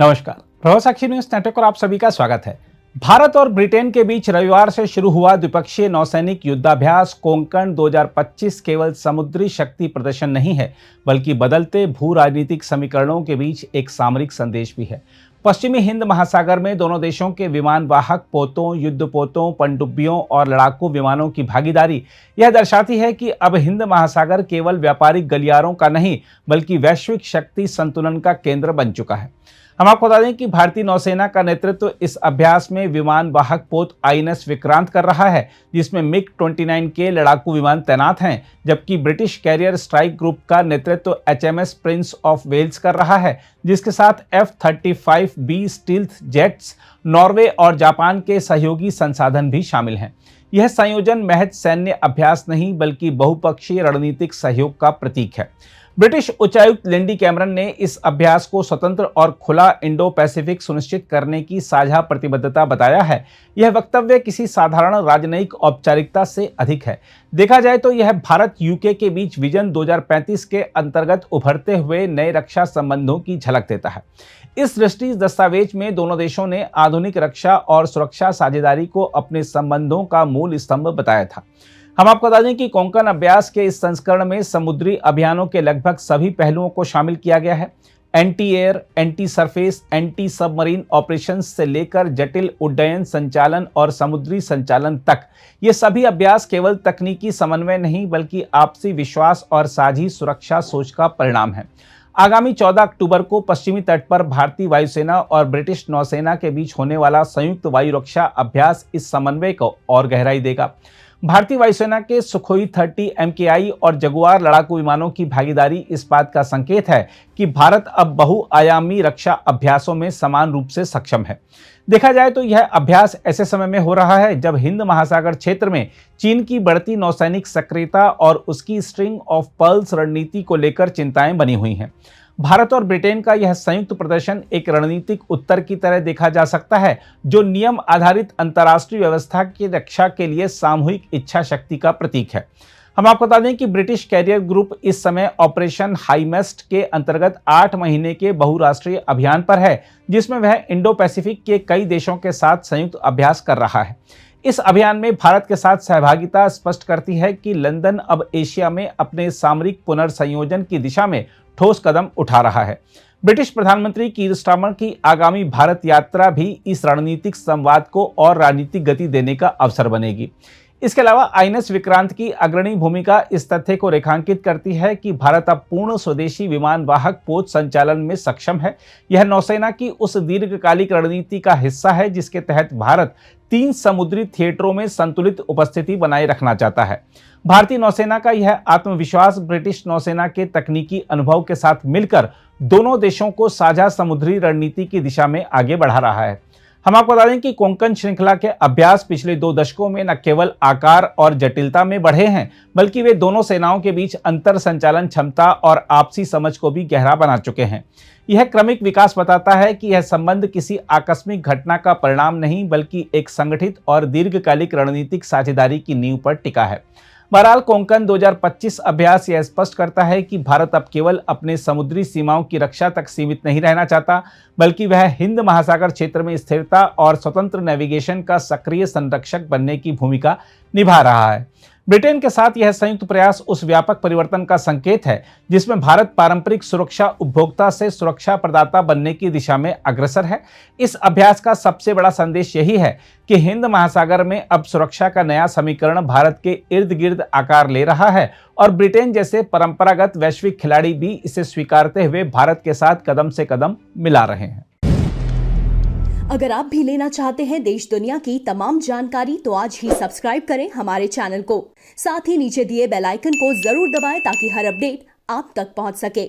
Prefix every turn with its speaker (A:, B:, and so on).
A: नमस्कार, प्रभाव साक्षी news network पर आप सभी का स्वागत है। भारत और ब्रिटेन के बीच रविवार से शुरू हुआ द्विपक्षीय नौसैनिक युद्धाभ्यास कोंकण 2025 केवल समुद्री शक्ति प्रदर्शन नहीं है, बल्कि बदलते भू राजनीतिक समीकरणों के बीच एक सामरिक संदेश भी है। पश्चिमी हिंद महासागर में दोनों देशों के विमान वाहक पोतों, युद्धपोतों, पनडुब्बियों और लड़ाकू विमानों की भागीदारी यह दर्शाती है कि अब हिंद महासागर केवल व्यापारिक गलियारों का नहीं, बल्कि वैश्विक शक्ति संतुलन का केंद्र बन चुका है। हम आपको बता दें कि भारतीय नौसेना का नेतृत्व इस अभ्यास में विमान वाहक पोत आईएनएस विक्रांत कर रहा है, जिसमें मिग-29 के लड़ाकू विमान तैनात हैं, जबकि ब्रिटिश कैरियर स्ट्राइक ग्रुप का नेतृत्व एचएमएस प्रिंस ऑफ वेल्स कर रहा है, जिसके साथ F-35B स्टील्थ जेट्स, नॉर्वे और जापान के सहयोगी संसाधन भी शामिल हैं। यह संयोजन महज सैन्य अभ्यास नहीं, बल्कि बहुपक्षीय रणनीतिक सहयोग का प्रतीक है। ब्रिटिश उच्चायुक्त लिंडी कैमरन ने इस अभ्यास को स्वतंत्र और खुला इंडो पैसिफिक सुनिश्चित करने की साझा प्रतिबद्धता बताया है। यह वक्तव्य किसी साधारण राजनयिक औपचारिकता से अधिक है। देखा जाए तो यह भारत यूके के बीच विजन 2035 के अंतर्गत उभरते हुए नए रक्षा संबंधों की झलक देता है। इस दृष्टि दस्तावेज में दोनों देशों ने आधुनिक रक्षा और सुरक्षा साझेदारी को अपने संबंधों का मूल स्तंभ बताया था। हम आपको बता दें कि कोंकण अभ्यास के इस संस्करण में समुद्री अभियानों के लगभग सभी पहलुओं को शामिल किया गया है। Anti air, anti surface, anti submarine operations से लेकर जटिल उड्डयन संचालन और समुद्री संचालन तक, ये सभी अभ्यास केवल तकनीकी समन्वय नहीं, बल्कि आपसी विश्वास और साझी सुरक्षा सोच का परिणाम है। आगामी 14 अक्टूबर को पश्चिमी तट पर भारतीय वायुसेना और ब्रिटिश नौसेना के बीच होने वाला संयुक्त वायु रक्षा अभ्यास इस समन्वय को और गहराई देगा। भारतीय वायुसेना के सुखोई 30 MKI और जगुआर लड़ाकू विमानों की भागीदारी इस बात का संकेत है कि भारत अब बहुआयामी रक्षा अभ्यासों में समान रूप से सक्षम है। देखा जाए तो यह अभ्यास ऐसे समय में हो रहा है जब हिंद महासागर क्षेत्र में चीन की बढ़ती नौसैनिक सक्रियता और उसकी स्ट्रिंग ऑफ पर्ल्स रणनीति को लेकर चिंताएं बनी हुई हैं। भारत और ब्रिटेन का यह संयुक्त प्रदर्शन एक रणनीतिक उत्तर की तरह देखा जा सकता है, जो नियम आधारित अंतर्राष्ट्रीय व्यवस्था की रक्षा के लिए सामूहिक इच्छा शक्ति का प्रतीक है। हम आपको बता दें कि ब्रिटिश कैरियर ग्रुप इस समय ऑपरेशन हाईमेस्ट के अंतर्गत 8 महीने के बहुराष्ट्रीय अभियान पर है, जिसमें वह इंडो पैसिफिक के कई देशों के साथ संयुक्त अभ्यास कर रहा है। इस अभियान में भारत के साथ सहभागिता स्पष्ट करती है कि लंदन अब एशिया में अपने सामरिक पुनर्संयोजन की दिशा में ठोस कदम उठा रहा है। ब्रिटिश प्रधानमंत्री कीर स्टारमर की आगामी भारत यात्रा भी इस रणनीतिक संवाद को और राजनीतिक गति देने का अवसर बनेगी। इसके अलावा आईएनएस विक्रांत की अग्रणी भूमिका इस तथ्य को रेखांकित करती है कि भारत अब पूर्ण स्वदेशी विमान वाहक पोत संचालन में सक्षम है। यह नौसेना की उस दीर्घकालिक रणनीति का हिस्सा है जिसके तहत भारत 3 समुद्री थिएटरों में संतुलित उपस्थिति बनाए रखना चाहता है। भारतीय नौसेना का यह आत्मविश्वास ब्रिटिश नौसेना के तकनीकी अनुभव के साथ मिलकर दोनों देशों को साझा समुद्री रणनीति की दिशा में आगे बढ़ा रहा है। हम आपको बता दें कि कोंकण श्रृंखला के अभ्यास पिछले 2 दशकों में न केवल आकार और जटिलता में बढ़े हैं, बल्कि वे दोनों सेनाओं के बीच अंतर संचालन क्षमता और आपसी समझ को भी गहरा बना चुके हैं। यह क्रमिक विकास बताता है कि यह संबंध किसी आकस्मिक घटना का परिणाम नहीं, बल्कि एक संगठित और दीर्घकालिक रणनीतिक साझेदारी की नींव पर टिका है। बहरहाल कोंकण 2025 अभ्यास यह स्पष्ट करता है कि भारत अब केवल अपने समुद्री सीमाओं की रक्षा तक सीमित नहीं रहना चाहता, बल्कि वह हिंद महासागर क्षेत्र में स्थिरता और स्वतंत्र नेविगेशन का सक्रिय संरक्षक बनने की भूमिका निभा रहा है। ब्रिटेन के साथ यह संयुक्त प्रयास उस व्यापक परिवर्तन का संकेत है जिसमें भारत पारंपरिक सुरक्षा उपभोक्ता से सुरक्षा प्रदाता बनने की दिशा में अग्रसर है। इस अभ्यास का सबसे बड़ा संदेश यही है कि हिंद महासागर में अब सुरक्षा का नया समीकरण भारत के इर्द गिर्द आकार ले रहा है और ब्रिटेन जैसे परंपरागत वैश्विक खिलाड़ी भी इसे स्वीकारते हुए भारत के साथ कदम से कदम मिला रहे हैं।
B: अगर आप भी लेना चाहते हैं देश दुनिया की तमाम जानकारी, तो आज ही सब्सक्राइब करें हमारे चैनल को। साथ ही नीचे दिए बेल आइकन को जरूर दबाएं ताकि हर अपडेट आप तक पहुंच सके।